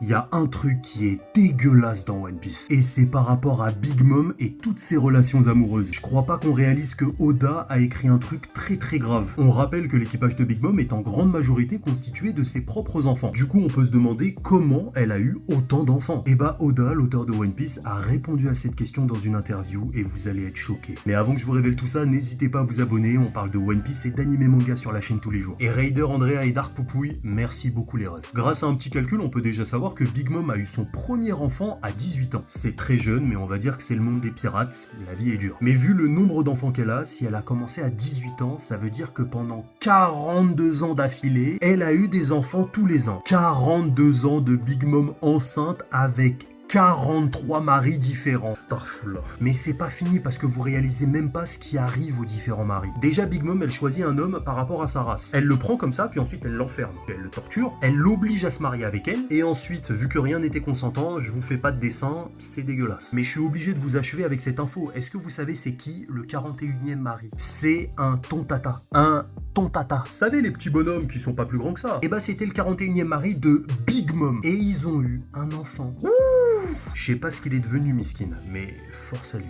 Il y a un truc qui est dégueulasse dans One Piece, et c'est par rapport à Big Mom et toutes ses relations amoureuses. Je crois pas qu'on réalise que Oda a écrit un truc très très grave. On rappelle que l'équipage de Big Mom est en grande majorité constitué de ses propres enfants. Du coup, on peut se demander comment elle a eu autant d'enfants. Et bah Oda, l'auteur de One Piece, a répondu à cette question dans une interview et vous allez être choqués. Mais avant que je vous révèle tout ça, n'hésitez pas à vous abonner, on parle de One Piece et d'anime manga sur la chaîne tous les jours. Et Raider, Andrea et Dark Poupouille, merci beaucoup les refs. Grâce à un petit calcul, on peut déjà savoir que Big Mom a eu son premier enfant à 18 ans. C'est très jeune, mais on va dire que c'est le monde des pirates, la vie est dure. Mais vu le nombre d'enfants qu'elle a, si elle a commencé à 18 ans, ça veut dire que pendant 42 ans d'affilée, elle a eu des enfants tous les ans. 42 ans de Big Mom enceinte avec 43 maris différents. Starfall. Mais c'est pas fini parce que vous réalisez même pas ce qui arrive aux différents maris. Déjà, Big Mom, elle choisit un homme par rapport à sa race. Elle le prend comme ça, puis ensuite elle l'enferme. Elle le torture, elle l'oblige à se marier avec elle, et ensuite, vu que rien n'était consentant, je vous fais pas de dessin, c'est dégueulasse. Mais je suis obligé de vous achever avec cette info. Est-ce que vous savez c'est qui le 41e mari? C'est un tontata. Un tontata. Vous savez les petits bonhommes qui sont pas plus grands que ça? Et bah c'était le 41e mari de Big Mom. Et ils ont eu un enfant. Je sais pas ce qu'il est devenu, Miskin, mais force à lui.